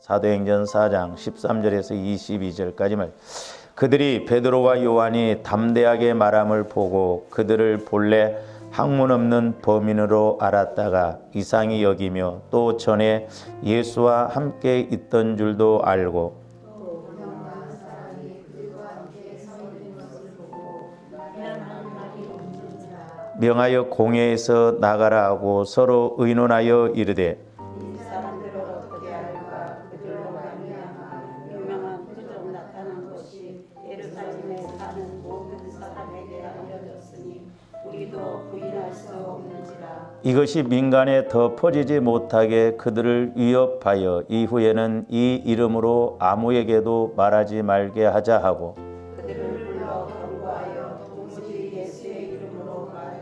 사도행전 4장 13절에서 22절까지 말. 그들이 베드로와 요한이 담대하게 말함을 보고 그들을 본래 학문 없는 범인으로 알았다가 이상히 여기며 또 전에 예수와 함께 있던 줄도 알고 명하여 공회에서 나가라 하고 서로 의논하여 이르되 이 사람들을 어떻게 할까? 그들로 말미암아 유명한 표적 나타난 것이 예루살렘에 사는 모든 사람에게 알려졌으니 우리도 부인할 수 없는지라. 이것이 민간에 더 퍼지지 못하게 그들을 위협하여 이후에는 이 이름으로 아무에게도 말하지 말게 하자 하고 그들을 불러 경고하여 도무지 예수의 이름으로 말하지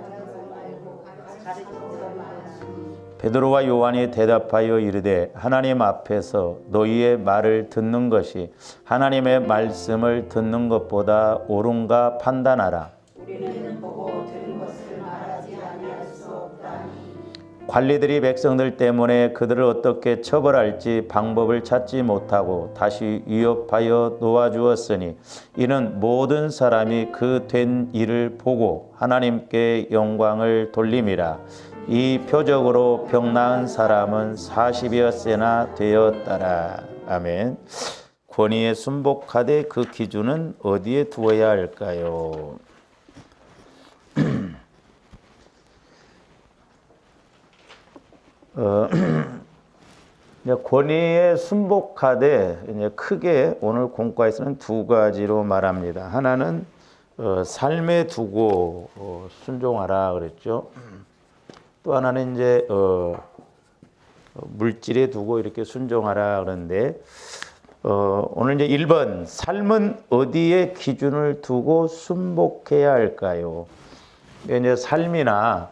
말고 가르치지 말하시니 베드로와 요한이 대답하여 이르되 하나님 앞에서 너희의 말을 듣는 것이 하나님의 말씀을 듣는 것보다 옳은가 판단하라. 우리는 보고 들은 것을 말하지 아니할 수 없다니. 관리들이 백성들 때문에 그들을 어떻게 처벌할지 방법을 찾지 못하고 다시 위협하여 놓아주었으니 이는 모든 사람이 그 된 일을 보고 하나님께 영광을 돌림이라. 이 표적으로 병 나은 사람은 40여 세나 되었더라. 아멘. 권위에 순복하되 그 기준은 어디에 두어야 할까요? 권위에 순복하되 이제 크게 오늘 공과에서는 두 가지로 말합니다. 하나는 삶에 두고 순종하라 그랬죠. 또 하나는 이제 물질에 두고 이렇게 순종하라 그러는데 오늘 이제 1번 삶은 어디에 기준을 두고 순복해야 할까요? 이제 삶이나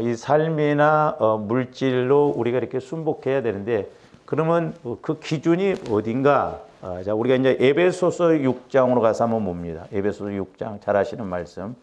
이 삶이나 물질로 우리가 이렇게 순복해야 되는데 그러면 그 기준이 어딘가? 자, 우리가 이제 에베소서 6장으로 가서 한번 봅니다. 에베소서 6장 잘 아시는 말씀.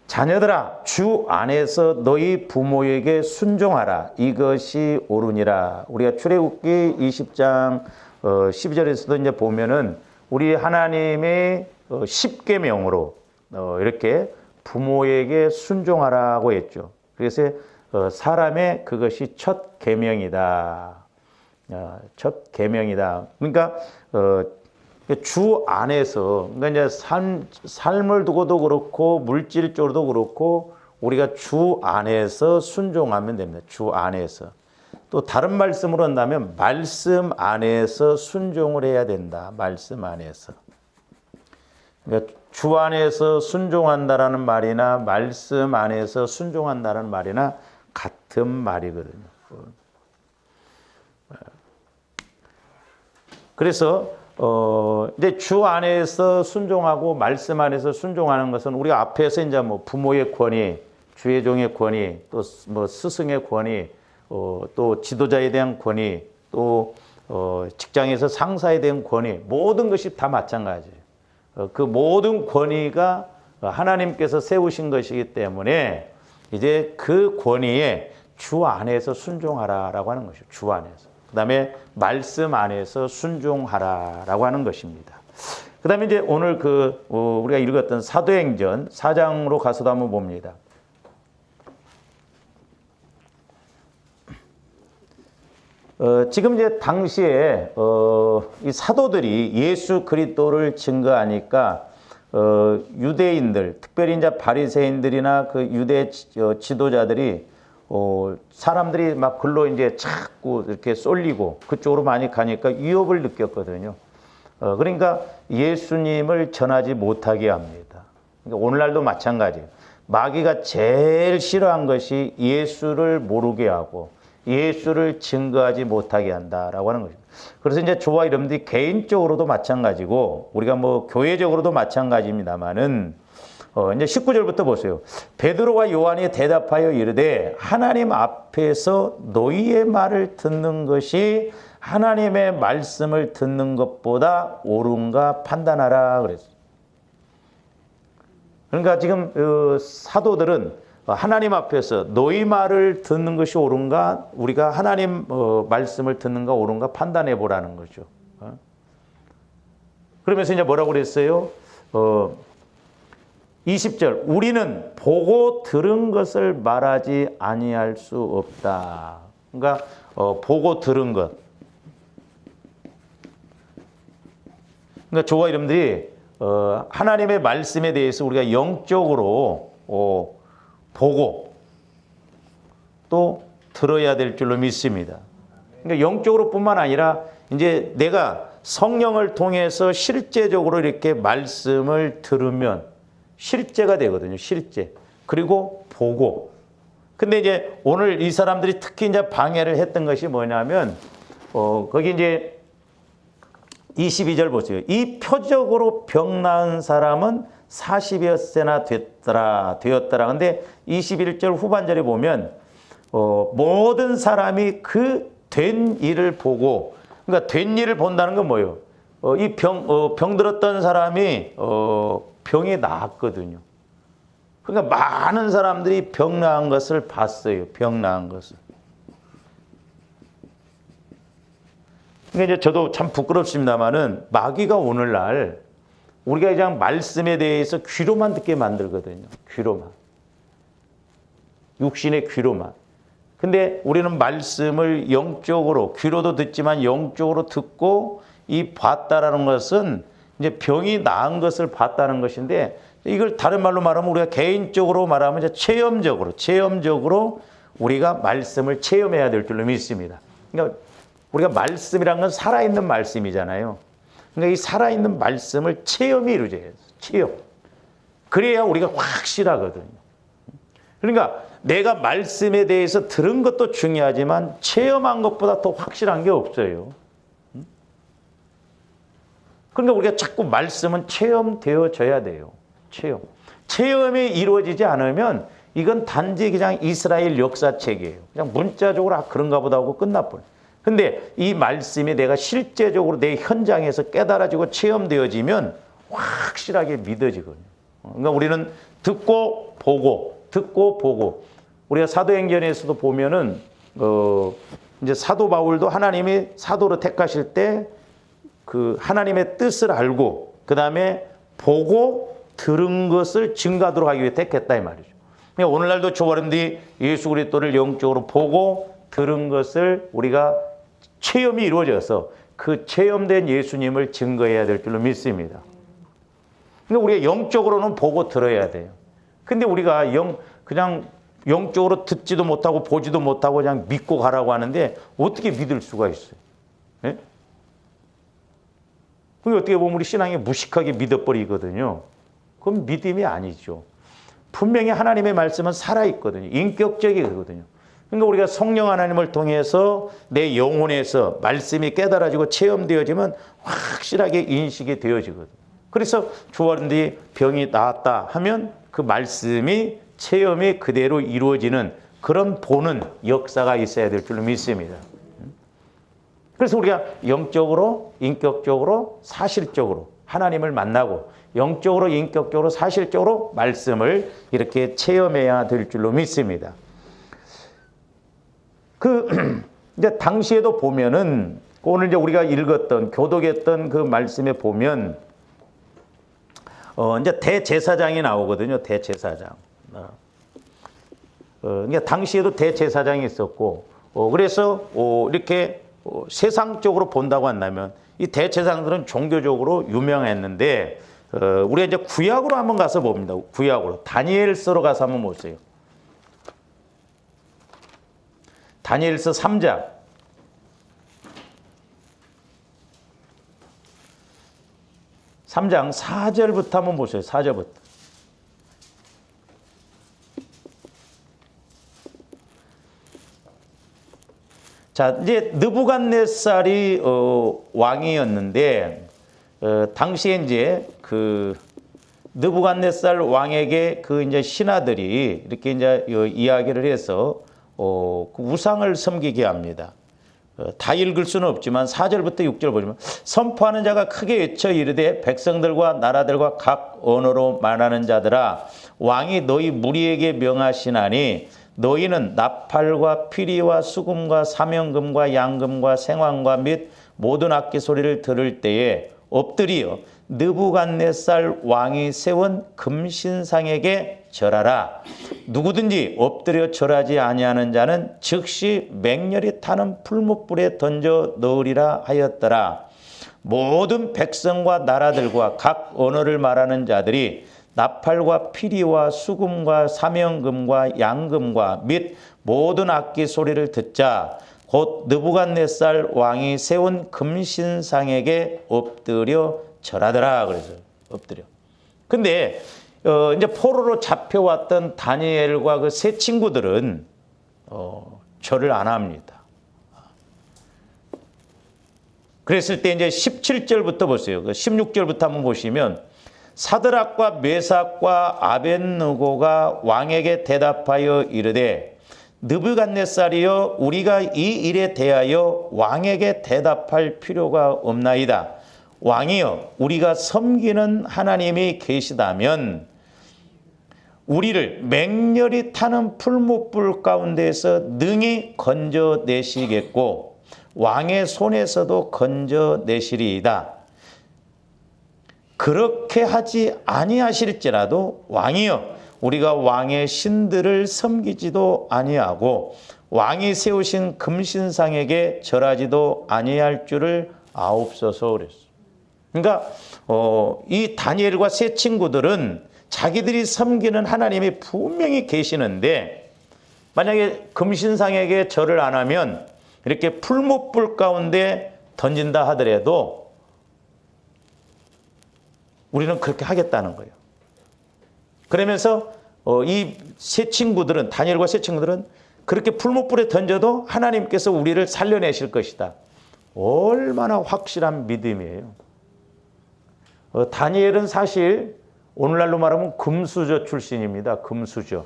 자녀들아 주 안에서 너희 부모에게 순종하라. 이것이 옳으니라. 우리가 출애굽기 20장 12절에서도 이제 보면은 우리 하나님의 10계명으로 이렇게 부모에게 순종하라고 했죠. 그래서 사람의 그것이 첫 계명이다. 첫 계명이다. 그러니까 주 안에서 그러니까 이제 삶을 두고도 그렇고 물질적으로도 그렇고 우리가 주 안에서 순종하면 됩니다. 주 안에서. 또 다른 말씀으로 한다면 말씀 안에서 순종을 해야 된다. 말씀 안에서. 그러니까 주 안에서 순종한다라는 말이나 말씀 안에서 순종한다라는 말이나 같은 말이거든요. 그래서 이제 주 안에서 순종하고 말씀 안에서 순종하는 것은 우리가 앞에서 이제 뭐 부모의 권위, 주의 종의 권위, 또 뭐 스승의 권위, 또 지도자에 대한 권위, 또 직장에서 상사에 대한 권위, 모든 것이 다 마찬가지예요. 그 모든 권위가 하나님께서 세우신 것이기 때문에 이제 그 권위에 주 안에서 순종하라라고 하는 것이죠. 주 안에서. 그 다음에 말씀 안에서 순종하라라고 하는 것입니다. 그 다음에 이제 오늘 우리가 읽었던 사도행전 4장으로 가서도 한번 봅니다. 지금 이제 당시에 이 사도들이 예수 그리스도를 증거하니까 유대인들, 특별히 이제 바리새인들이나 그 유대 지도자들이 사람들이 막 글로 이제 자꾸 이렇게 쏠리고 그쪽으로 많이 가니까 위협을 느꼈거든요. 그러니까 예수님을 전하지 못하게 합니다. 그러니까 오늘날도 마찬가지예요. 마귀가 제일 싫어한 것이 예수를 모르게 하고 예수를 증거하지 못하게 한다라고 하는 것입니다. 그래서 이제 저와 여러분들이 개인적으로도 마찬가지고 우리가 뭐 교회적으로도 마찬가지입니다만은 이제 19절부터 보세요. 베드로와 요한이 대답하여 이르되 하나님 앞에서 너희의 말을 듣는 것이 하나님의 말씀을 듣는 것보다 옳은가 판단하라 그랬어요. 그러니까 지금 사도들은 하나님 앞에서 너희 말을 듣는 것이 옳은가, 우리가 하나님 말씀을 듣는가 옳은가 판단해 보라는 거죠. 그러면서 이제 뭐라고 그랬어요? 20절, 우리는 보고 들은 것을 말하지 아니할 수 없다. 그러니까 보고 들은 것. 그러니까 저와 여러분들이 하나님의 말씀에 대해서 우리가 영적으로 보고 또 들어야 될 줄로 믿습니다. 그러니까 영적으로뿐만 아니라 이제 내가 성령을 통해서 실제적으로 이렇게 말씀을 들으면 실제가 되거든요. 실제. 그리고 보고. 근데 이제 오늘 이 사람들이 특히 이제 방해를 했던 것이 뭐냐면 거기 이제 22절 보세요. 이 표적으로 병 나은 사람은 40여세나 되었더라. 근데 21절 후반절에 보면 모든 사람이 그 된 일을 보고, 그러니까 된 일을 본다는 건 뭐예요? 이 병 들었던 사람이 병이 나았거든요. 그러니까 많은 사람들이 병 나은 것을 봤어요. 병 나은 것을. 그러니까 이제 저도 참 부끄럽습니다만은 마귀가 오늘날 우리가 그냥 말씀에 대해서 귀로만 듣게 만들거든요. 귀로만. 육신의 귀로만. 근데 우리는 말씀을 영적으로, 귀로도 듣지만 영적으로 듣고 이 봤다라는 것은 이제 병이 나은 것을 봤다는 것인데, 이걸 다른 말로 말하면 우리가 개인적으로 말하면 이제 체험적으로 우리가 말씀을 체험해야 될 줄로 믿습니다. 그러니까 우리가 말씀이란 건 살아있는 말씀이잖아요. 그러니까 이 살아있는 말씀을 체험이 이루어져야 해요. 체험. 그래야 우리가 확실하거든요. 그러니까 내가 말씀에 대해서 들은 것도 중요하지만 체험한 것보다 더 확실한 게 없어요. 그러니까 우리가 자꾸 말씀은 체험되어져야 돼요. 체험이 이루어지지 않으면 이건 단지 그냥 이스라엘 역사책이에요. 그냥 문자적으로 그런가 보다 하고 끝나버려요. 근데 이 말씀이 내가 실제적으로 내 현장에서 깨달아지고 체험되어지면 확실하게 믿어지거든요. 그러니까 우리는 듣고 보고. 우리가 사도행전에서도 보면은 이제 사도 바울도 하나님이 사도로 택하실 때 그 하나님의 뜻을 알고 그 다음에 보고 들은 것을 증거하도록 하기 위해 택했다 이 말이죠. 그러니까 오늘날도 저와 여러분들이 예수 그리스도를 영적으로 보고 들은 것을 우리가 체험이 이루어져서 그 체험된 예수님을 증거해야 될 줄로 믿습니다. 그러니까 우리가 영적으로는 보고 들어야 돼요. 근데 우리가 그냥 영적으로 듣지도 못하고 보지도 못하고 그냥 믿고 가라고 하는데 어떻게 믿을 수가 있어요? 네? 그게 어떻게 보면 우리 신앙이 무식하게 믿어버리거든요. 그건 믿음이 아니죠. 분명히 하나님의 말씀은 살아있거든요. 인격적이거든요. 그러니까 우리가 성령 하나님을 통해서 내 영혼에서 말씀이 깨달아지고 체험되어지면 확실하게 인식이 되어지거든요. 그래서 주어른들이 병이 나았다 하면 그 말씀이 체험이 그대로 이루어지는 그런 보는 역사가 있어야 될 줄로 믿습니다. 그래서 우리가 영적으로, 인격적으로, 사실적으로 하나님을 만나고 영적으로, 인격적으로, 사실적으로 말씀을 이렇게 체험해야 될 줄로 믿습니다. 이제 당시에도 보면은 오늘 이제 우리가 읽었던 교독했던 그 말씀에 보면 이제 대제사장이 나오거든요. 대제사장. 그러니까 당시에도 대제사장이 있었고, 그래서 이렇게 세상적으로 본다고 한다면 이 대제사장들은 종교적으로 유명했는데, 우리가 이제 구약으로 한번 가서 봅니다. 구약으로 다니엘서로 가서 한번 보세요. 다니엘서 3장. 3장 4절부터 한번 보세요. 4절부터. 자, 이제 느부갓네살이 왕이었는데 당시에 이제 그 느부갓네살 왕에게 그 이제 신하들이 이렇게 이제 이야기를 해서 그 우상을 섬기게 합니다. 다 읽을 수는 없지만 4절부터 6절 보시면 선포하는 자가 크게 외쳐 이르되 백성들과 나라들과 각 언어로 말하는 자들아 왕이 너희 무리에게 명하시나니 너희는 나팔과 피리와 수금과 사명금과 양금과 생황과 및 모든 악기 소리를 들을 때에 엎드리어 느부갓네살 왕이 세운 금신상에게 절하라. 누구든지 엎드려 절하지 아니하는 자는 즉시 맹렬히 타는 풀무불에 던져 넣으리라 하였더라. 모든 백성과 나라들과 각 언어를 말하는 자들이 나팔과 피리와 수금과 사명금과 양금과 및 모든 악기 소리를 듣자 곧 느부갓네살 왕이 세운 금신상에게 엎드려 절하더라. 그래서 엎드려. 근데 이제 포로로 잡혀왔던 다니엘과 그 세 친구들은 절을 안 합니다. 그랬을 때 이제 17절부터 보세요. 16절부터 한번 보시면 사드락과 메삭과 아벳느고가 왕에게 대답하여 이르되 느부갓네살이여 우리가 이 일에 대하여 왕에게 대답할 필요가 없나이다. 왕이여 우리가 섬기는 하나님이 계시다면 우리를 맹렬히 타는 풀무불 가운데에서 능히 건져내시겠고 왕의 손에서도 건져내시리이다. 그렇게 하지 아니하실지라도 왕이여 우리가 왕의 신들을 섬기지도 아니하고 왕이 세우신 금신상에게 절하지도 아니할 줄을 아옵소서 그랬어. 그러니까 이 다니엘과 세 친구들은 자기들이 섬기는 하나님이 분명히 계시는데 만약에 금신상에게 절을 안 하면 이렇게 풀무불 가운데 던진다 하더라도 우리는 그렇게 하겠다는 거예요. 그러면서 이 세 친구들은 다니엘과 세 친구들은 그렇게 풀무불에 던져도 하나님께서 우리를 살려내실 것이다. 얼마나 확실한 믿음이에요. 다니엘은 사실 오늘날로 말하면 금수저 출신입니다. 금수저.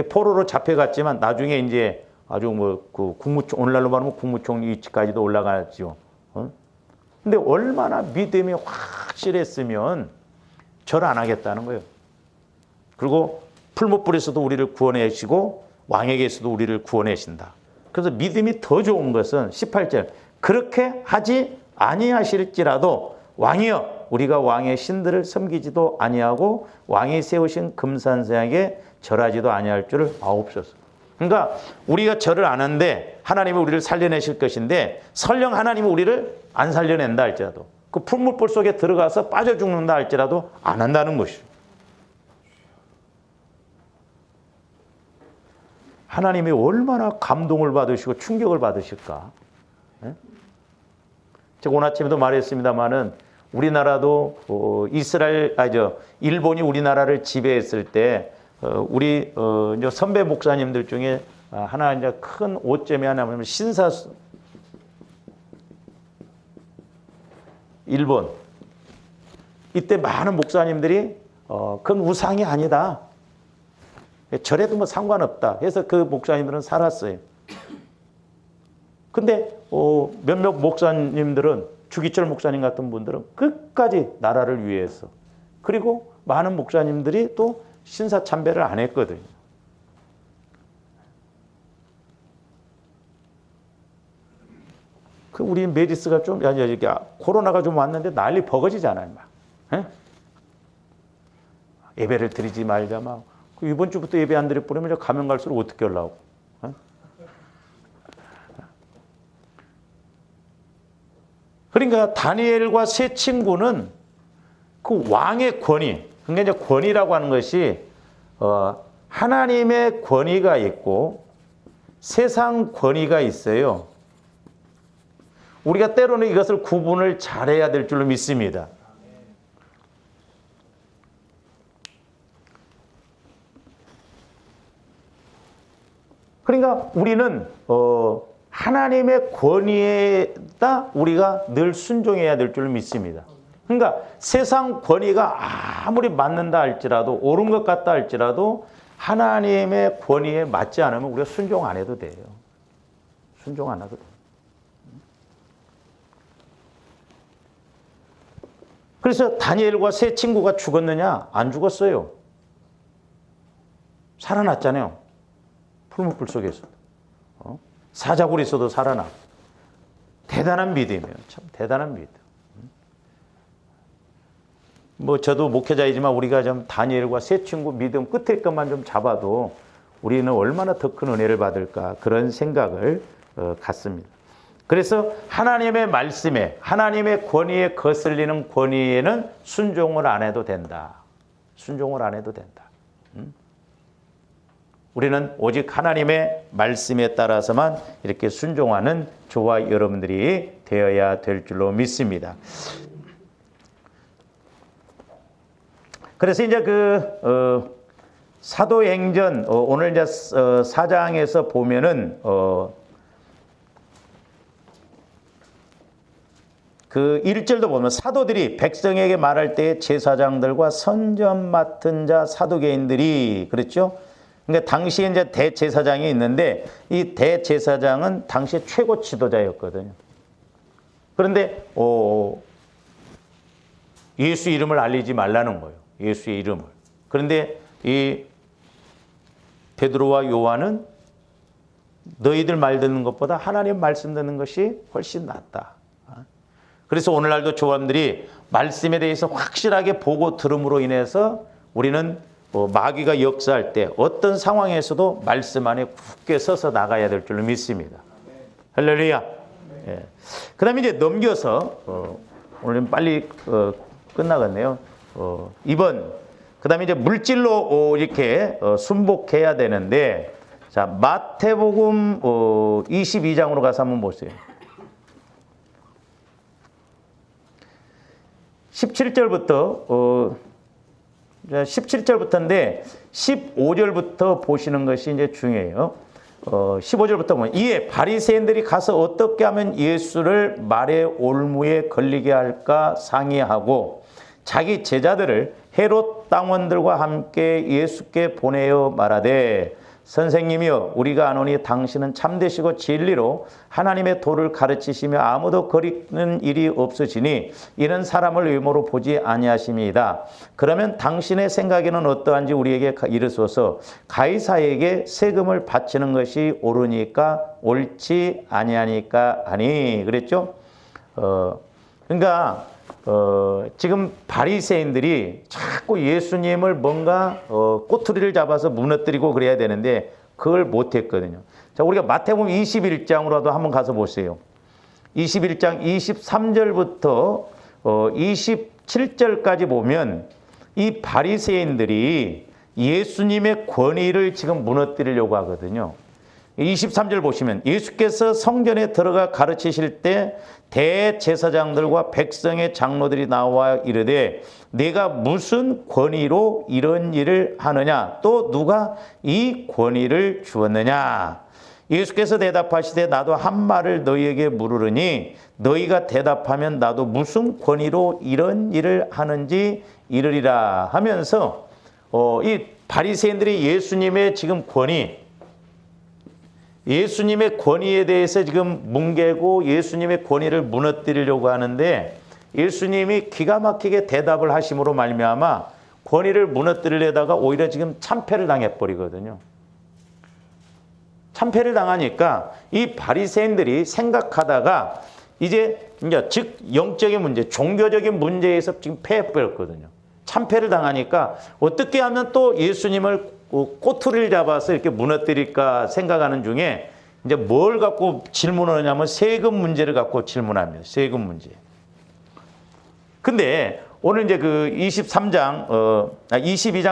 포로로 잡혀갔지만 나중에 이제 아주 그 국무총 오늘날로 말하면 국무총 위치까지도 올라갔죠. 근데 얼마나 믿음이 확실했으면 절 안 하겠다는 거예요. 그리고 풀무불에서도 우리를 구원하시고 왕에게서도 우리를 구원하신다. 그래서 믿음이 더 좋은 것은 18절 그렇게 하지 아니하실지라도 왕이여 우리가 왕의 신들을 섬기지도 아니하고 왕이 세우신 금산상에게 절하지도 아니할 줄을 아옵소서. 그러니까 우리가 절을 안 하는데 하나님이 우리를 살려내실 것인데 설령 하나님이 우리를 안 살려낸다 할지라도 그 풀무불 속에 들어가서 빠져 죽는다 할지라도 안 한다는 것이죠. 하나님이 얼마나 감동을 받으시고 충격을 받으실까. 제가 오늘 아침에도 말했습니다마는 우리나라도 일본이 우리나라를 지배했을 때 우리 이제 선배 목사님들 중에 하나 이제 큰 오점이 하나 뭐냐면 일본 이때 많은 목사님들이 그건 우상이 아니다. 절에도 뭐 상관없다 해서 그 목사님들은 살았어요. 근데 몇몇 목사님들은 주기철 목사님 같은 분들은 끝까지 나라를 위해서 그리고 많은 목사님들이 또 신사 참배를 안 했거든요. 그 우리 메리스가 좀 코로나가 좀 왔는데 난리 버거지잖아요. 막. 예배를 드리지 말자 막. 이번 주부터 예배 안 드릴 뻔하면 가면 갈수록 어떻게 하려고. 그러니까 다니엘과 세 친구는 그 왕의 권위, 그러니까 이제 권위라고 하는 것이 하나님의 권위가 있고 세상 권위가 있어요. 우리가 때로는 이것을 구분을 잘해야 될 줄로 믿습니다. 그러니까 우리는 하나님의 권위에다 우리가 늘 순종해야 될 줄 믿습니다. 그러니까 세상 권위가 아무리 맞는다 할지라도 옳은 것 같다 할지라도 하나님의 권위에 맞지 않으면 우리가 순종 안 해도 돼요. 순종 안 해도 돼요. 그래서 다니엘과 세 친구가 죽었느냐? 안 죽었어요. 살아났잖아요. 풀무불 속에서. 사자굴에서도 살아나. 대단한 믿음이에요. 참 대단한 믿음. 뭐 저도 목회자이지만 우리가 좀 다니엘과 세 친구 믿음 끝에 것만 좀 잡아도 우리는 얼마나 더 큰 은혜를 받을까 그런 생각을 갖습니다. 그래서 하나님의 말씀에 하나님의 권위에 거슬리는 권위에는 순종을 안 해도 된다. 순종을 안 해도 된다. 우리는 오직 하나님의 말씀에 따라서만 이렇게 순종하는 저와 여러분들이 되어야 될 줄로 믿습니다. 그래서 이제 사도행전 오늘 이제 4장에서 보면은 그 1절도 보면 사도들이 백성에게 말할 때 제사장들과 선전 맡은 자 사두개인들이 그랬죠. 그러니까 당시에 이제 대제사장이 있는데 이 대제사장은 당시에 최고 지도자였거든요. 그런데 예수 이름을 알리지 말라는 거예요. 예수의 이름을. 그런데 이 베드로와 요한은 너희들 말 듣는 것보다 하나님 말씀 듣는 것이 훨씬 낫다. 그래서 오늘날도 조원들이 말씀에 대해서 확실하게 보고 들음으로 인해서 우리는 마귀가 역사할 때 어떤 상황에서도 말씀 안에 굳게 서서 나가야 될 줄로 믿습니다. 할렐루야. 예. 그 다음에 이제 넘겨서 오늘은 빨리 끝나겠네요. 2번. 그 다음에 이제 물질로 이렇게 순복해야 되는데 자 마태복음 22장으로 가서 한번 보세요. 17절부터인데 15절부터 보시는 것이 이제 중요해요. 15절부터 보면 이에 바리새인들이 가서 어떻게 하면 예수를 말의 올무에 걸리게 할까 상의하고 자기 제자들을 헤롯 당원들과 함께 예수께 보내어 말하되 선생님이여 우리가 아노니 당신은 참되시고 진리로 하나님의 도를 가르치시며 아무도 거리는 일이 없으시니 이는 사람을 외모로 보지 아니하심이다. 그러면 당신의 생각에는 어떠한지 우리에게 이르소서. 가이사에게 세금을 바치는 것이 옳으니까 옳지 아니하니까 아니 그랬죠. 그러니까 지금 바리새인들이 자꾸 예수님을 뭔가 꼬투리를 잡아서 무너뜨리고 그래야 되는데 그걸 못했거든요. 자, 우리가 마태복음 21장으로도 한번 가서 보세요. 21장 23절부터 27절까지 보면 이 바리새인들이 예수님의 권위를 지금 무너뜨리려고 하거든요. 23절 보시면 예수께서 성전에 들어가 가르치실 때 대제사장들과 백성의 장로들이 나와 이르되 내가 무슨 권위로 이런 일을 하느냐 또 누가 이 권위를 주었느냐. 예수께서 대답하시되 나도 한 말을 너희에게 물으르니 너희가 대답하면 나도 무슨 권위로 이런 일을 하는지 이르리라 하면서 이 바리새인들이 예수님의 지금 권위 예수님의 권위에 대해서 지금 뭉개고 예수님의 권위를 무너뜨리려고 하는데 예수님이 기가 막히게 대답을 하심으로 말미암아 권위를 무너뜨리려다가 오히려 지금 참패를 당해버리거든요. 참패를 당하니까 이 바리새인들이 생각하다가 이제 즉 영적인 문제, 종교적인 문제에서 지금 패해버렸거든요. 참패를 당하니까 어떻게 하면 또 예수님을 꼬투리를 잡아서 이렇게 무너뜨릴까 생각하는 중에 이제 뭘 갖고 질문을 하냐면 세금 문제를 갖고 질문합니다. 세금 문제. 근데 오늘 이제 그 22장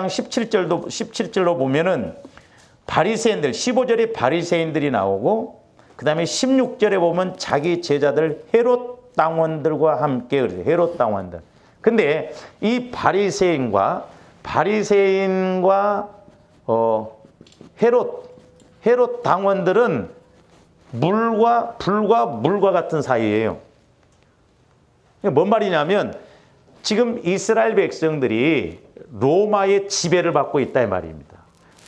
17절로 보면은 바리새인들 15절에 바리새인들이 나오고 그다음에 16절에 보면 자기 제자들 헤롯 당원들과 함께 그래요. 헤롯 당원들. 근데 이 바리새인과 헤롯 당원들은 불과 물과 같은 사이예요. 뭔 말이냐면 지금 이스라엘 백성들이 로마의 지배를 받고 있다 이 말입니다.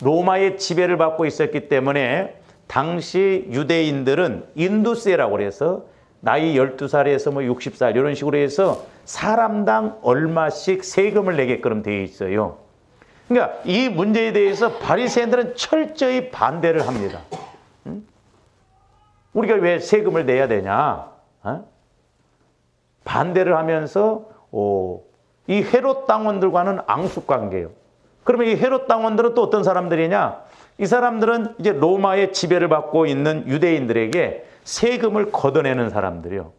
로마의 지배를 받고 있었기 때문에 당시 유대인들은 인두세라고 해서 나이 12살에서 뭐 60살 이런 식으로 해서 사람당 얼마씩 세금을 내게끔 되어 있어요. 그러니까 이 문제에 대해서 바리새인들은 철저히 반대를 합니다. 우리가 왜 세금을 내야 되냐? 반대를 하면서 이 헤롯 당원들과는 앙숙관계예요. 그러면 이 헤롯 당원들은 또 어떤 사람들이냐? 이 사람들은 이제 로마의 지배를 받고 있는 유대인들에게 세금을 걷어내는 사람들이요.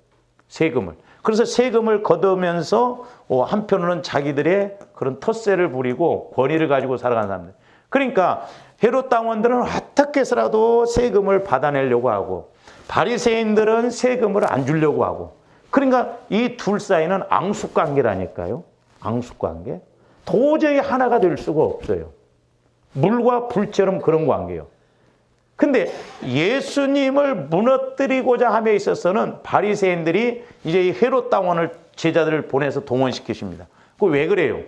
세금을. 그래서 세금을 걷으면서 한편으로는 자기들의 그런 텃세를 부리고 권위를 가지고 살아가는 사람들. 그러니까 헤롯 당원들은 어떻게 해서라도 세금을 받아내려고 하고 바리새인들은 세금을 안 주려고 하고 그러니까 이 둘 사이는 앙숙관계라니까요. 앙숙관계. 도저히 하나가 될 수가 없어요. 물과 불처럼 그런 관계예요. 근데 예수님을 무너뜨리고자 함에 있어서는 바리새인들이 이제 이 헤롯 당원을 제자들을 보내서 동원시키십니다. 그 왜 그래요?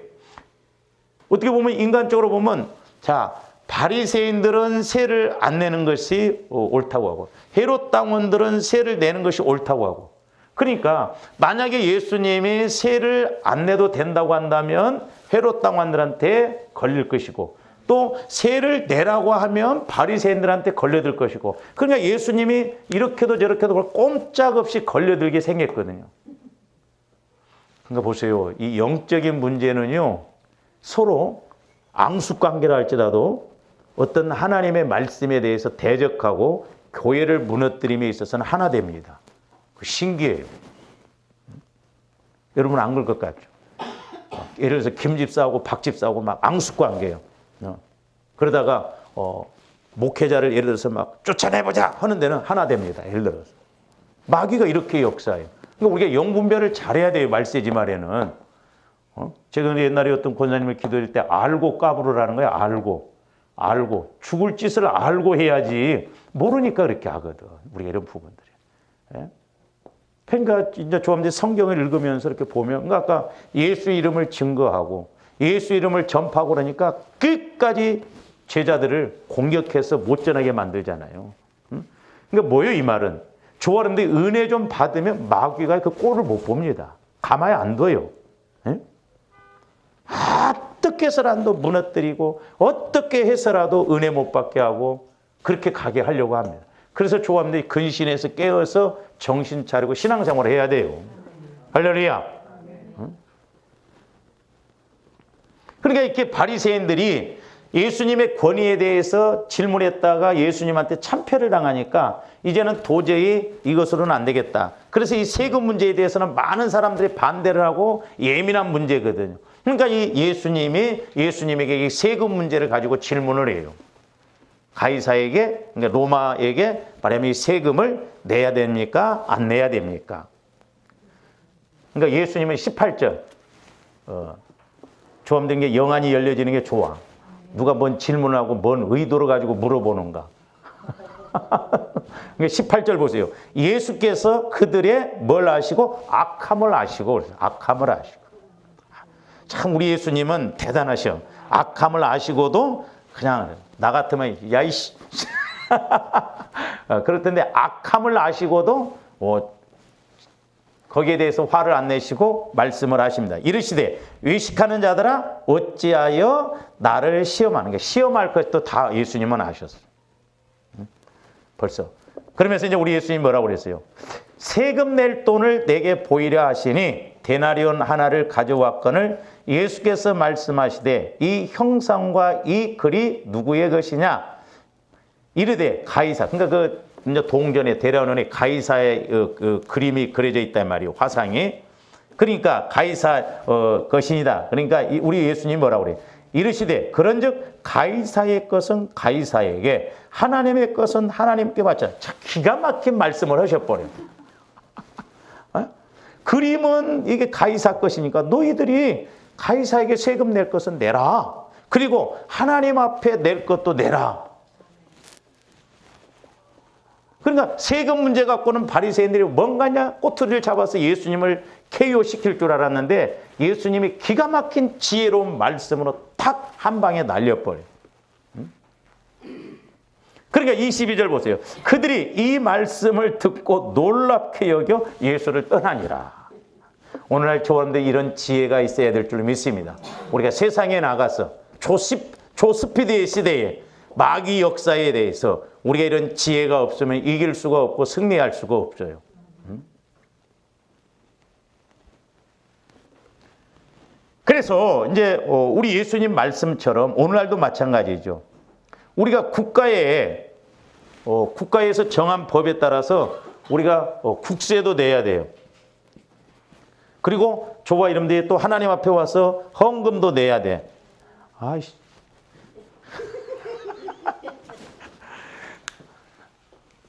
어떻게 보면 인간적으로 보면 자 바리새인들은 세를 안 내는 것이 옳다고 하고 헤롯 당원들은 세를 내는 것이 옳다고 하고 그러니까 만약에 예수님이 세를 안 내도 된다고 한다면 헤롯 당원들한테 걸릴 것이고 또 세를 내라고 하면 바리새인들한테 걸려들 것이고 그러니까 예수님이 이렇게도 저렇게도 꼼짝없이 걸려들게 생겼거든요. 그러니까 보세요. 이 영적인 문제는요. 서로 앙숙관계라 할지라도 어떤 하나님의 말씀에 대해서 대적하고 교회를 무너뜨림에 있어서는 하나 됩니다. 신기해요. 여러분 안 그럴 것 같죠? 예를 들어서 김 집사하고 박 집사하고 막 앙숙관계예요. 그러다가 목회자를 예를 들어서 막 쫓아내보자 하는 데는 하나 됩니다. 예를 들어서 마귀가 이렇게 역사해요. 그러니까 우리가 영분별을 잘해야 돼요. 말세지 말에는. 제가 옛날에 어떤 권사님을 기도할 때 알고 까부르라는 거예요. 알고 죽을 짓을 알고 해야지 모르니까 그렇게 하거든. 우리가 이런 부분들이. 예? 그러니까 이제 조합들 성경을 읽으면서 이렇게 보면 그러니까 아까 예수 이름을 증거하고 예수 이름을 전파하고 그러니까 끝까지 제자들을 공격해서 못 전하게 만들잖아요. 그러니까 뭐예요 이 말은? 좋아하는데 은혜 좀 받으면 마귀가 그 꼴을 못 봅니다. 가만히 안 둬요. 예? 어떻게 해서라도 무너뜨리고 어떻게 해서라도 은혜 못 받게 하고 그렇게 가게 하려고 합니다. 그래서 조합들이 근신해서 깨어서 정신 차리고 신앙생활을 해야 돼요. 할렐루야. 그러니까 이렇게 바리새인들이 예수님의 권위에 대해서 질문했다가 예수님한테 참패를 당하니까 이제는 도저히 이것으로는 안 되겠다. 그래서 이 세금 문제에 대해서는 많은 사람들이 반대를 하고 예민한 문제거든요. 그러니까 이 예수님에게 이 세금 문제를 가지고 질문을 해요. 가이사에게, 그러니까 로마에게 말하면 이 세금을 내야 됩니까? 안 내야 됩니까? 그러니까 예수님은 18절 조함된 게 영안이 열려지는 게 좋아. 누가 뭔 질문하고 뭔 의도를 가지고 물어보는가. 18절 보세요. 예수께서 그들의 뭘 아시고? 악함을 아시고. 악함을 아시고. 참 우리 예수님은 대단하셔. 악함을 아시고도 그냥 나 같으면 야이씨. 그럴 텐데 악함을 아시고도 거기에 대해서 화를 안 내시고 말씀을 하십니다. 이르시되 외식하는 자들아 어찌하여 나를 시험하는 게 시험할 것도 다 예수님은 아셨어요. 벌써. 그러면서 이제 우리 예수님 뭐라고 그랬어요? 세금 낼 돈을 내게 보이려 하시니 데나리온 하나를 가져왔거늘 예수께서 말씀하시되 이 형상과 이 글이 누구의 것이냐? 이르되 가이사. 그러니까 그 이제 동전에 데려오는 가이사의 그 그림이 그려져 있단 말이에요. 화상이. 그러니까 가이사 것이니다. 그러니까 우리 예수님이 뭐라고 그래요? 이르시되 그런즉 가이사의 것은 가이사에게 하나님의 것은 하나님께 받자. 참 기가 막힌 말씀을 하셔버려요. 그림은 이게 가이사 것이니까 너희들이 가이사에게 세금 낼 것은 내라. 그리고 하나님 앞에 낼 것도 내라. 그러니까 세금 문제 갖고는 바리새인들이 뭔가냐 꼬투리를 잡아서 예수님을 KO시킬 줄 알았는데 예수님이 기가 막힌 지혜로운 말씀으로 탁 한 방에 날려버려요. 그러니까 22절 보세요. 그들이 이 말씀을 듣고 놀랍게 여겨 예수를 떠나니라. 오늘날 저한테 이런 지혜가 있어야 될 줄 믿습니다. 우리가 세상에 나가서 조스피드의 시대에 마귀 역사에 대해서 우리가 이런 지혜가 없으면 이길 수가 없고 승리할 수가 없어요. 그래서 이제 우리 예수님 말씀처럼 오늘날도 마찬가지죠. 우리가 국가에서 정한 법에 따라서 우리가 국세도 내야 돼요. 그리고 저와 여러분들이 또 하나님 앞에 와서 헌금도 내야 돼. 아이씨.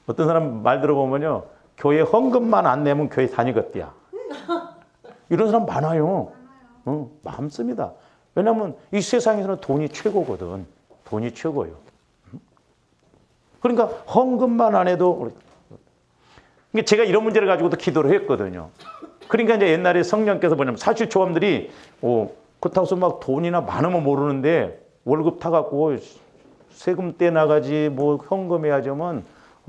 어떤 사람 말 들어보면요, 교회 헌금만 안 내면 교회 다니겠대야. 이런 사람 많아요. 많습니다. 왜냐하면 이 세상에서는 돈이 최고거든. 돈이 최고예요. 그러니까 헌금만 안 해도 제가 이런 문제를 가지고도 기도를 했거든요. 그러니까 이제 옛날에 성령께서 뭐냐면 사실 조함들이 그렇다고 해서 막 돈이나 많으면 모르는데 월급 타갖고 세금 떼나가지 뭐 헌금해야지면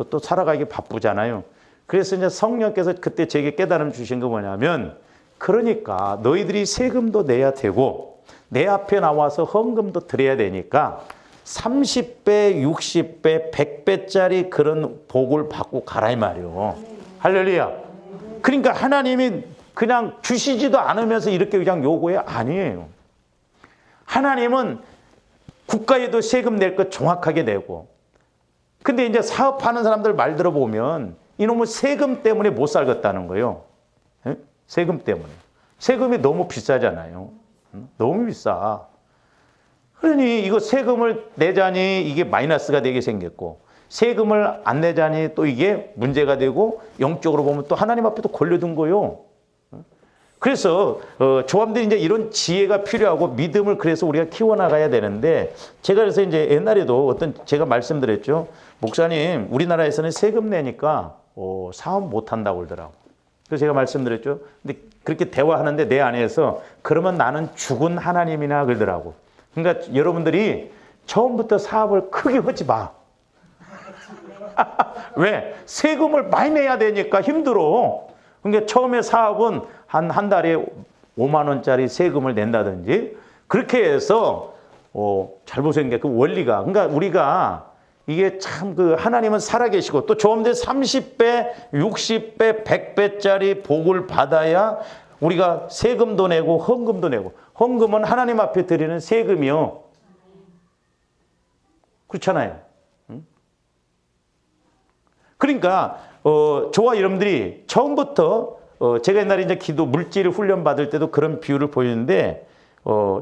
또 살아가기 바쁘잖아요. 그래서 이제 성령께서 그때 제게 깨달음 주신 거 뭐냐면 그러니까 너희들이 세금도 내야 되고 내 앞에 나와서 헌금도 드려야 되니까 30배, 60배, 100배짜리 그런 복을 받고 가라 이 말이요. 할렐루야. 그러니까 하나님이 그냥 주시지도 않으면서 이렇게 그냥 요구해? 아니에요. 하나님은 국가에도 세금 낼 것 정확하게 내고, 근데 이제 사업하는 사람들 말 들어보면 이놈은 세금 때문에 못 살겠다는 거예요. 에? 세금 때문에. 세금이 너무 비싸잖아요. 너무 비싸. 그러니 이거 세금을 내자니 이게 마이너스가 되게 생겼고, 세금을 안 내자니 또 이게 문제가 되고, 영적으로 보면 또 하나님 앞에도 걸려든 거요. 그래서 조함들이 이제 이런 지혜가 필요하고 믿음을 그래서 우리가 키워나가야 되는데, 제가 그래서 이제 옛날에도 제가 말씀드렸죠. 목사님, 우리나라에서는 세금 내니까 사업 못 한다고 그러더라고. 그래서 제가 말씀드렸죠. 근데 그렇게 대화하는데 내 안에서 그러면 나는 죽은 하나님이나 그러더라고. 그러니까 여러분들이 처음부터 사업을 크게 하지 마. 왜? 세금을 많이 내야 되니까 힘들어. 그러니까 처음에 사업은 한 달에 5만 원짜리 세금을 낸다든지 그렇게 해서 잘 보세요. 그 원리가. 그러니까 우리가 이게 참 하나님은 살아계시고 또 조금들 30배, 60배, 100배짜리 복을 받아야 우리가 세금도 내고 헌금도 내고, 헌금은 하나님 앞에 드리는 세금이요. 그렇잖아요. 그러니까 저와 여러분들이 처음부터 제가 옛날에 이제 기도 물질 훈련 받을 때도 그런 비유를 보이는데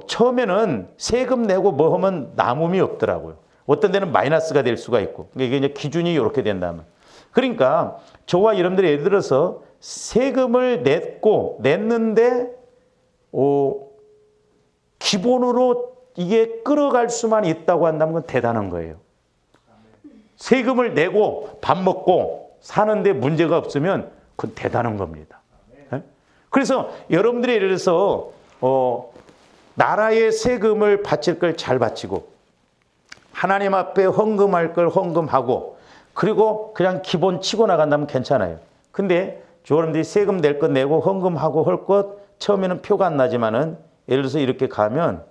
처음에는 세금 내고 뭐 하면 남음이 없더라고요. 어떤 데는 마이너스가 될 수가 있고, 이게 이제 기준이 이렇게 된다면, 그러니까 저와 여러분들이 예를 들어서 세금을 냈는데 기본으로 이게 끌어갈 수만 있다고 한다면 그건 대단한 거예요. 세금을 내고 밥 먹고 사는데 문제가 없으면 그건 대단한 겁니다. 그래서 여러분들이 예를 들어서 나라의 세금을 바칠 걸 잘 바치고 하나님 앞에 헌금할 걸 헌금하고 그리고 그냥 기본 치고 나간다면 괜찮아요. 근데 여러분들이 세금 낼 것 내고 헌금하고 할 것 처음에는 표가 안 나지만은 예를 들어서 이렇게 가면,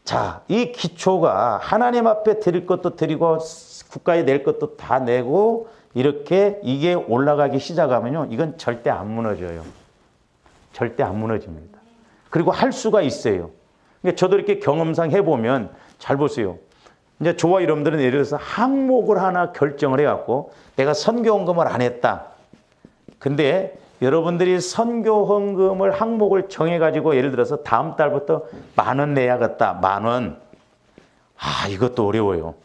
자, 이 기초가 하나님 앞에 드릴 것도 드리고 국가에 낼 것도 다 내고 이렇게 이게 올라가기 시작하면요, 이건 절대 안 무너져요. 절대 안 무너집니다. 그리고 할 수가 있어요. 그러니까 저도 이렇게 경험상 해보면, 잘 보세요. 이제 저와 여러분들은 예를 들어서 항목을 하나 결정을 해갖고 내가 선교헌금을 안 했다. 근데 여러분들이 선교헌금을 항목을 정해가지고 예를 들어서 다음 달부터 10,000원 내야겠다. 10,000원. 이것도 어려워요.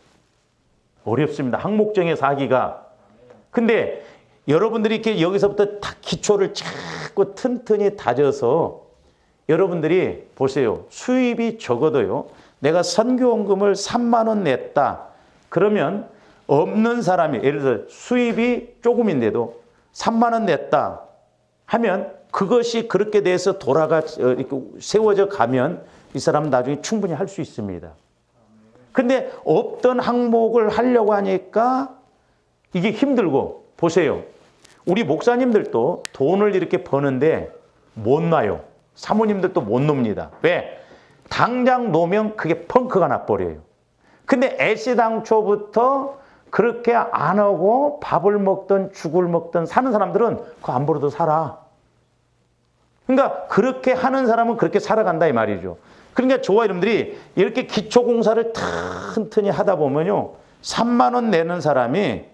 어렵습니다. 항목 정해서 하기가. 근데 여러분들이 이렇게 여기서부터 다 기초를 자꾸 튼튼히 다져서 여러분들이 보세요. 수입이 적어도요. 내가 선교헌금을 30,000원 냈다. 그러면 없는 사람이 예를 들어 수입이 조금인데도 30,000원 냈다 하면 그것이 그렇게 돼서 세워져 가면 이 사람은 나중에 충분히 할 수 있습니다. 근데 없던 항목을 하려고 하니까 이게 힘들고, 보세요. 우리 목사님들도 돈을 이렇게 버는데 못 놔요. 사모님들도 못 놉니다. 왜? 당장 놓으면 그게 펑크가 나버려요. 근데 애시당초부터 그렇게 안 하고 밥을 먹든 죽을 먹든 사는 사람들은 그거 안 벌어도 살아. 그러니까 그렇게 하는 사람은 그렇게 살아간다 이 말이죠. 그러니까 저와 여러분들이 이렇게 기초공사를 튼튼히 하다 보면요, 3만 원 내는 사람이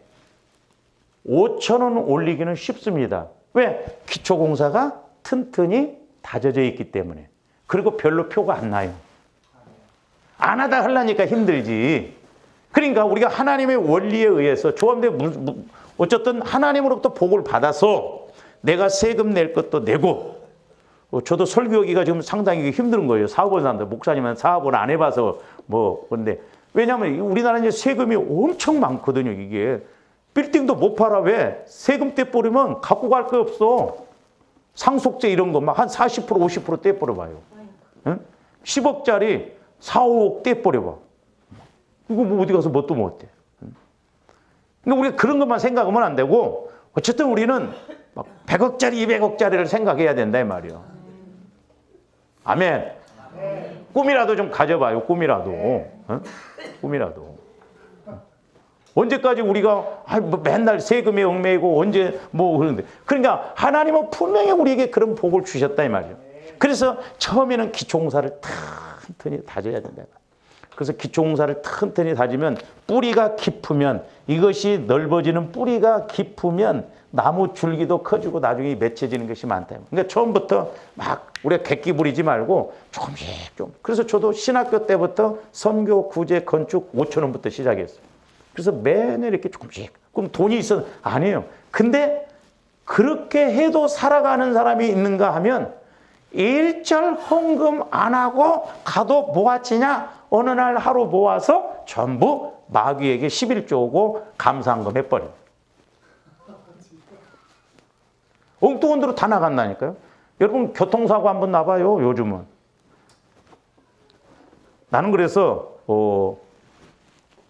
5천 원 올리기는 쉽습니다. 왜? 기초공사가 튼튼히 다져져 있기 때문에. 그리고 별로 표가 안 나요. 안 하다 하려니까 힘들지. 그러니까 우리가 하나님의 원리에 의해서 조합대 어쨌든 하나님으로부터 복을 받아서 내가 세금 낼 것도 내고, 저도 설교하기가 지금 상당히 힘든 거예요. 사업을 사는데 목사님은 사업을 안 해봐서 뭐 그런데 왜냐하면 우리나라는 이제 세금이 엄청 많거든요. 이게 빌딩도 못 팔아. 왜? 세금 떼버리면 갖고 갈 거 없어. 상속세 이런 거 막 한 40% 50% 떼버려 봐요. 응? 10억짜리 4, 5억 떼버려 봐. 이거 뭐 어디 가서 뭣도 못 떼. 그러니까 우리가 그런 것만 생각하면 안 되고, 어쨌든 우리는 막 100억짜리 200억짜리를 생각해야 된다 이 말이에요. 아멘. 꿈이라도 좀 가져봐요. 꿈이라도. 응? 꿈이라도. 언제까지 우리가 뭐 맨날 세금에 얽매이고 언제 뭐 그러는데, 그러니까 하나님은 분명히 우리에게 그런 복을 주셨다 이 말이죠. 그래서 처음에는 기초공사를 튼튼히 다져야 된다. 그래서 기초공사를 튼튼히 다지면 뿌리가 깊으면, 이것이 넓어지는 뿌리가 깊으면 나무 줄기도 커지고 나중에 맺혀지는 것이 많다. 그러니까 처음부터 막 우리가 객기 부리지 말고 조금씩 좀. 그래서 저도 신학교 때부터 선교, 구제, 건축 5천 원부터 시작했어요. 그래서 매년 이렇게 조금씩. 그럼 돈이 있어? 아니에요. 근데 그렇게 해도 살아가는 사람이 있는가 하면, 일절 헌금 안 하고 가도 뭐하치냐? 어느 날 하루 모아서 전부 마귀에게 11조 오고 감사한금 해버려. 엉뚱한 데로 다 나간다니까요. 여러분 교통사고 한번 나봐요. 요즘은. 나는 그래서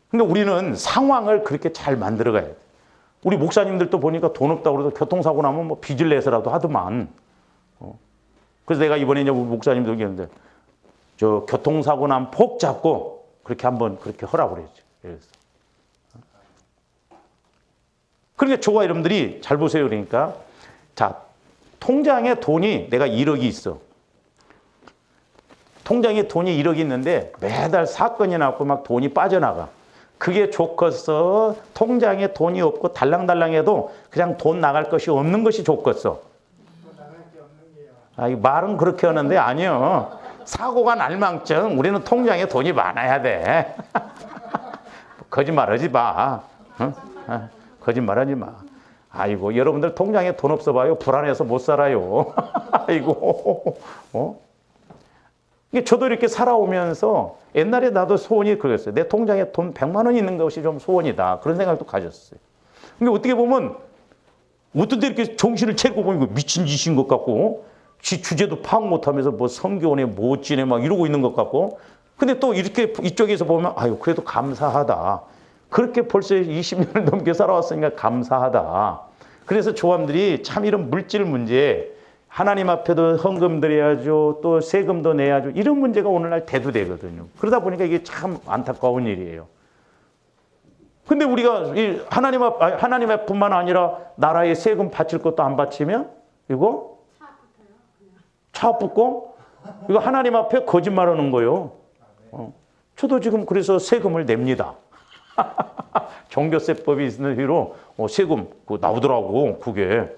근데 우리는 상황을 그렇게 잘 만들어가야 돼. 우리 목사님들도 보니까 돈 없다고 그래도 교통사고 나면 뭐 빚을 내서라도 하더만. 그래서 내가 이번에 이제 우리 목사님들 얘기했는데, 저 교통사고 난 폭 잡고 그렇게 한번 그렇게 하라고 그랬죠. 그래서. 그러니까 저와 여러분들이 잘 보세요. 그러니까 자, 통장에 돈이 내가 1억이 있어. 통장에 돈이 1억이 있는데 매달 사건이 나고 막 돈이 빠져나가. 그게 좋겠어? 통장에 돈이 없고 달랑달랑해도 그냥 돈 나갈 것이 없는 것이 좋겠어? 이 말은 그렇게 하는데 아니요. 사고가 날 만큼 우리는 통장에 돈이 많아야 돼. 거짓말하지 마. 응? 거짓말하지 마. 아이고, 여러분들 통장에 돈 없어 봐요. 불안해서 못 살아요. 아이고. 이게 저도 이렇게 살아오면서 옛날에 나도 소원이 그랬어요. 내 통장에 돈 100만 원 있는 것이 좀 소원이다. 그런 생각도 가졌어요. 근데 어떻게 보면 어떤 데 이렇게 정신을 차리고 보면 미친 짓인 것 같고, 지 주제도 파악 못하면서 뭐 성교원에 못 지내 막 이러고 있는 것 같고, 근데 또 이렇게 이쪽에서 보면 아유 그래도 감사하다. 그렇게 벌써 20년을 넘게 살아왔으니까 감사하다. 그래서 조함들이 참 이런 물질 문제, 하나님 앞에도 헌금 드려야죠, 또 세금도 내야죠, 이런 문제가 오늘날 대두되거든요. 그러다 보니까 이게 참 안타까운 일이에요. 근데 우리가 하나님 앞뿐만 아니라 나라에 세금 바칠 것도 안 바치면 이거 차 붙고 이거 하나님 앞에 거짓말하는 거예요. 저도 지금 그래서 세금을 냅니다. 종교세법이 있는 뒤로 세금 나오더라고 그게.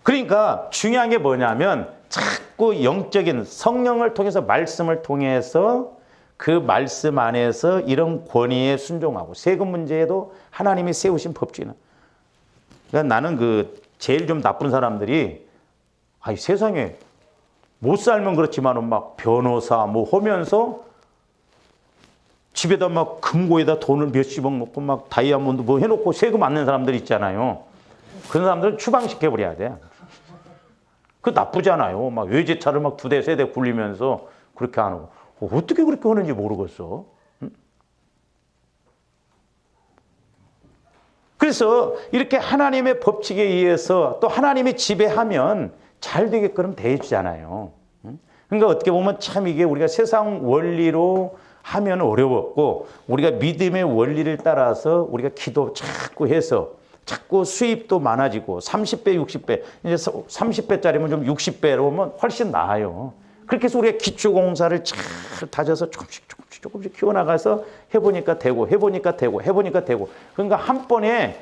그러니까 중요한 게 뭐냐면 자꾸 영적인 성령을 통해서 말씀을 통해서 그 말씀 안에서 이런 권위에 순종하고, 세금 문제에도 하나님이 세우신 법칙은, 그러니까 나는 제일 좀 나쁜 사람들이 세상에 못 살면 그렇지만은 막 변호사 뭐 하면서 집에다 막 금고에다 돈을 몇십억 넣고 막 다이아몬드 뭐 해놓고 세금 안 낸 사람들 있잖아요. 그런 사람들은 추방시켜버려야 돼. 그 나쁘잖아요. 막 외제차를 막 2대, 3대 굴리면서 그렇게 안 하고. 어떻게 그렇게 하는지 모르겠어. 그래서 이렇게 하나님의 법칙에 의해서 또 하나님이 지배하면 잘 되게끔 대해주잖아요. 그러니까 어떻게 보면 참 이게 우리가 세상 원리로 하면 어려웠고 우리가 믿음의 원리를 따라서 우리가 기도 자꾸 해서 자꾸 수입도 많아지고 30배, 60배, 이제 30배짜리면 좀 60배로 오면 훨씬 나아요. 그렇게 해서 우리가 기초공사를 잘 다져서 조금씩 키워나가서 해보니까 되고, 해보니까 되고, 해보니까 되고. 그러니까 한 번에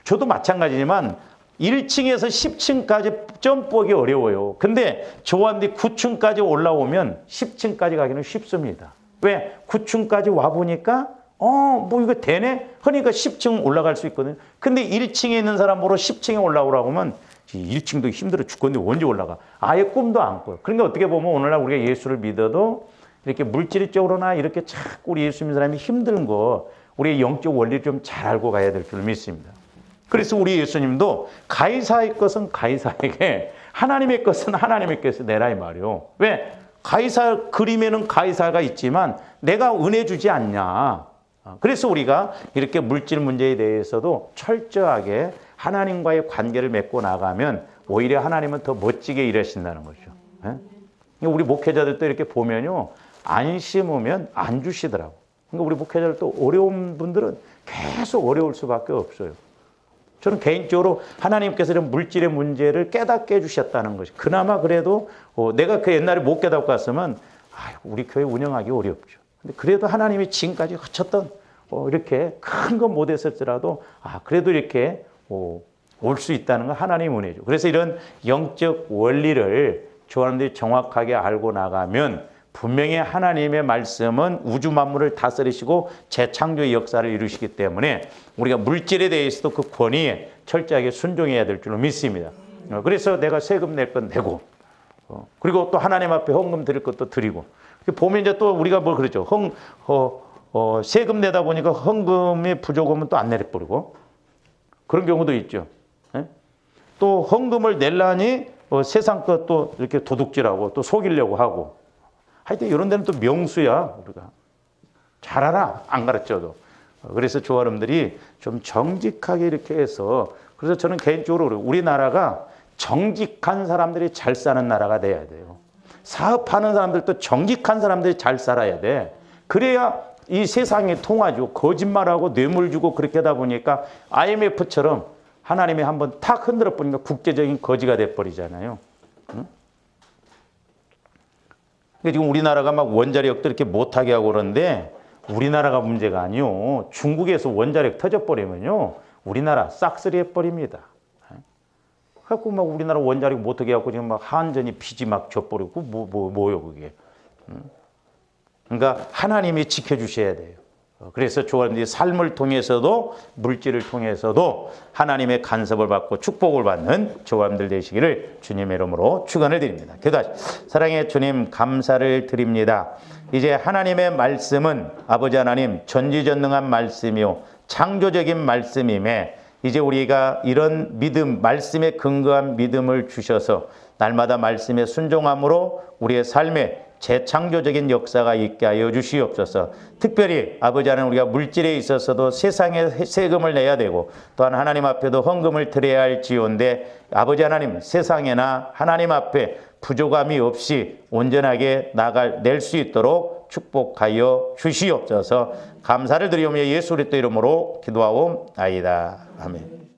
저도 마찬가지지만 1층에서 10층까지 점프하기 어려워요. 근데 조안디 9층까지 올라오면 10층까지 가기는 쉽습니다. 왜? 9층까지 와보니까 뭐 이거 되네? 그러니까 10층 올라갈 수 있거든요. 근데 1층에 있는 사람 보러 10층에 올라오라고 하면 1층도 힘들어 죽겠는데 언제 올라가? 아예 꿈도 안 꿔요. 그러니까 어떻게 보면 오늘날 우리가 예수를 믿어도 이렇게 물질적으로나 이렇게 자꾸 우리 예수 믿는 사람이 힘든 거 우리의 영적 원리를 좀 잘 알고 가야 될 줄 믿습니다. 그래서 우리 예수님도 가이사의 것은 가이사에게 하나님의 것은 하나님께서 내라 이 말이요. 왜? 가이사 그림에는 가이사가 있지만 내가 은혜 주지 않냐. 그래서 우리가 이렇게 물질 문제에 대해서도 철저하게 하나님과의 관계를 맺고 나가면 오히려 하나님은 더 멋지게 일하신다는 거죠. 우리 목회자들도 이렇게 보면요. 안 심으면 안 주시더라고. 그러니까 우리 목회자들도 어려운 분들은 계속 어려울 수밖에 없어요. 저는 개인적으로 하나님께서 이런 물질의 문제를 깨닫게 해주셨다는 것이 그나마 그래도 내가 그 옛날에 못 깨닫고 갔으면 우리 교회 운영하기 어렵죠. 근데 그래도 하나님이 지금까지 거쳤던 이렇게 큰 건 못했을지라도 그래도 이렇게 올 수 있다는 건 하나님의 은혜죠. 그래서 이런 영적 원리를 저사람들이 정확하게 알고 나가면 분명히 하나님의 말씀은 우주 만물을 다스리시고 재창조의 역사를 이루시기 때문에 우리가 물질에 대해서도 그 권위에 철저하게 순종해야 될 줄로 믿습니다. 그래서 내가 세금 낼 건 내고 그리고 또 하나님 앞에 헌금 드릴 것도 드리고 보면 이제 또 우리가 뭐 그러죠. 세금 내다 보니까 헌금이 부족하면 또 안 내버리고 그런 경우도 있죠. 또 헌금을 낼라니 세상 것도 이렇게 도둑질하고 또 속이려고 하고 하여튼 이런 데는 또 명수야. 우리가 잘 알아. 안 가르쳐도. 그래서 조아름들이 좀 정직하게 이렇게 해서 그래서 저는 개인적으로 우리나라가 정직한 사람들이 잘 사는 나라가 돼야 돼요. 사업하는 사람들도 정직한 사람들이 잘 살아야 돼. 그래야 이 세상이 통하죠. 거짓말하고 뇌물 주고 그렇게 하다 보니까 IMF처럼 하나님이 한번 탁 흔들어 버리니까 국제적인 거지가 돼버리잖아요. 응? 그러니까 지금 우리나라가 막 원자력도 이렇게 못하게 하고 그러는데 우리나라가 문제가 아니요. 중국에서 원자력 터져버리면요. 우리나라 싹쓸이 해버립니다. 그래갖고 막 우리나라 원자력 못하게 하고 지금 막 한전이 빚이 막 져버리고 뭐요 그게. 그러니까 하나님이 지켜주셔야 돼요. 그래서 조아님들이 삶을 통해서도 물질을 통해서도 하나님의 간섭을 받고 축복을 받는 조아님들 되시기를 주님의 이름으로 축원을 드립니다. 기도하시죠. 사랑의 주님 감사를 드립니다. 이제 하나님의 말씀은 아버지 하나님 전지전능한 말씀이요 창조적인 말씀임에 이제 우리가 이런 믿음 말씀에 근거한 믿음을 주셔서 날마다 말씀에 순종함으로 우리의 삶에 재창조적인 역사가 있게 하여 주시옵소서. 특별히 아버지 하나님 우리가 물질에 있어서도 세상에 세금을 내야 되고 또한 하나님 앞에도 헌금을 드려야 할지언데 아버지 하나님 세상에나 하나님 앞에 부족함이 없이 온전하게 낼 수 있도록 축복하여 주시옵소서. 감사를 드리오며 예수 그리스도 이름으로 기도하옵나이다. 아멘.